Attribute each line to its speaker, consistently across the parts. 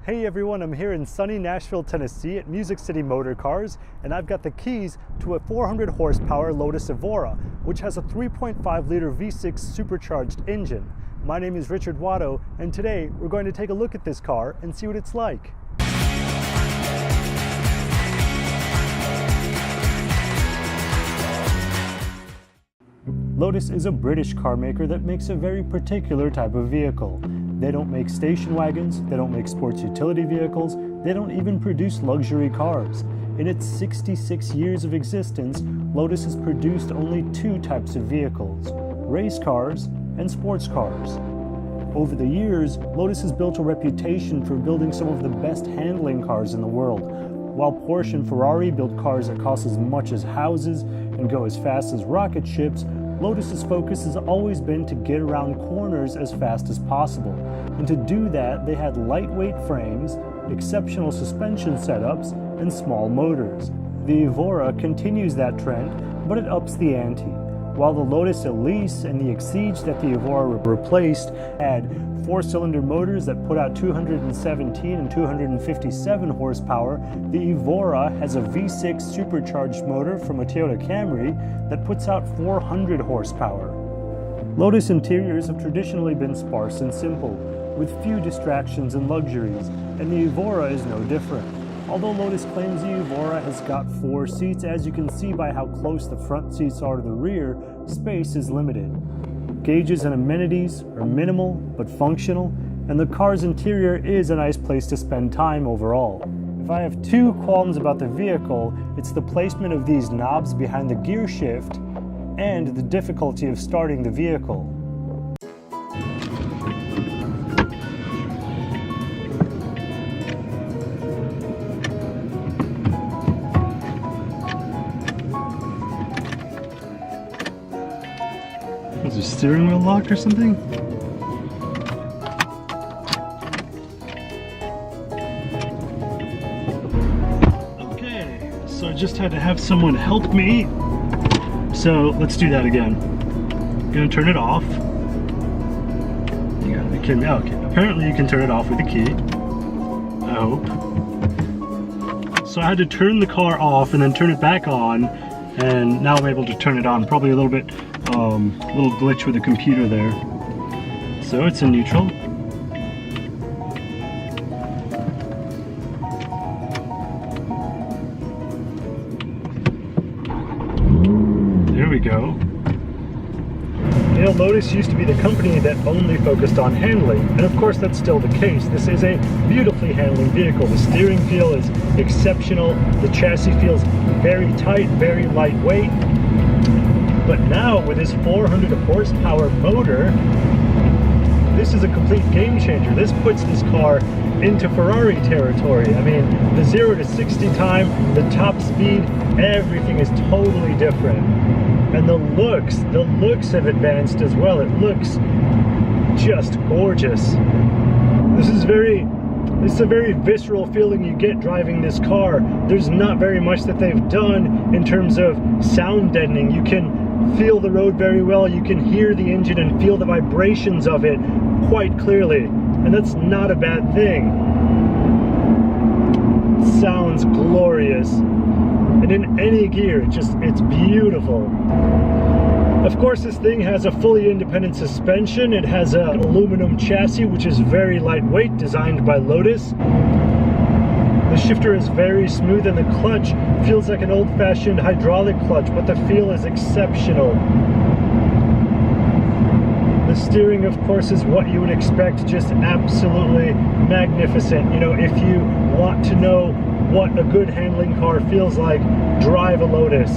Speaker 1: Hey everyone, I'm here in sunny Nashville, Tennessee at Music City Motorcars, and I've got the keys to a 400 horsepower Lotus Evora, which has a 3.5 liter V6 supercharged engine. My name is Richard Watto, and today we're going to take a look at this car and see what it's like. Lotus is a British car maker that makes a very particular type of vehicle. They don't make station wagons, they don't make sports utility vehicles, they don't even produce luxury cars. In its 66 years of existence, Lotus has produced only two types of vehicles: race cars and sports cars. Over the years, Lotus has built a reputation for building some of the best handling cars in the world. While Porsche and Ferrari build cars that cost as much as houses and go as fast as rocket ships, Lotus's focus has always been to get around corners as fast as possible. And to do that, they had lightweight frames, exceptional suspension setups, and small motors. The Evora continues that trend, but it ups the ante. While the Lotus Elise and the Exige that the Evora replaced had four-cylinder motors that put out 217 and 257 horsepower, the Evora has a V6 supercharged motor from a Toyota Camry that puts out 400 horsepower. Lotus interiors have traditionally been sparse and simple, with few distractions and luxuries, and the Evora is no different. Although Lotus claims the Evora has got 4 seats, as you can see by how close the front seats are to the rear, space is limited. Gauges and amenities are minimal but functional, and the car's interior is a nice place to spend time overall. If I have two qualms about the vehicle, it's the placement of these knobs behind the gear shift and the difficulty of starting the vehicle. Is the steering wheel locked or something? Okay, so I just had to have someone help me. So let's do that again. I'm gonna turn it off. You gotta be kidding me. Okay, apparently you can turn it off with a key. I hope. So I had to turn the car off and then turn it back on, and now I'm able to turn it on. Probably a little glitch with the computer there. So it's in neutral. There we go. You know, Lotus used to be the company that only focused on handling, and of course that's still the case. This is a beautifully handling vehicle. The steering feel is exceptional. The chassis feels very tight, very lightweight. But now, with his 400 horsepower motor, this is a complete game changer. This puts this car into Ferrari territory. I mean, the 0 to 60 time, the top speed, everything is totally different. And the looks have advanced as well. It looks just gorgeous. This is a very visceral feeling you get driving this car. There's not very much that they've done in terms of sound deadening. You can feel the road very well. You can hear the engine and feel the vibrations of it quite clearly, and that's not a bad thing. It sounds glorious, and in any gear, it's beautiful. Of course, this thing has a fully independent suspension. It has an aluminum chassis, which is very lightweight, designed by Lotus. The shifter is very smooth, and the clutch feels like an old-fashioned hydraulic clutch, but the feel is exceptional. The steering, of course, is what you would expect, just absolutely magnificent. You know, if you want to know what a good handling car feels like, drive a Lotus.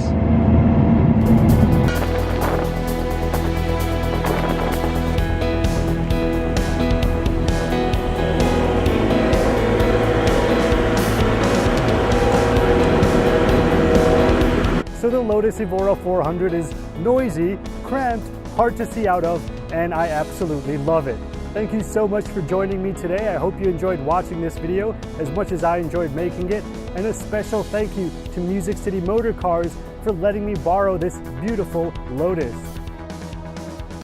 Speaker 1: So the Lotus Evora 400 is noisy, cramped, hard to see out of, and I absolutely love it. Thank you so much for joining me today. I hope you enjoyed watching this video as much as I enjoyed making it. And a special thank you to Music City Motorcars for letting me borrow this beautiful Lotus.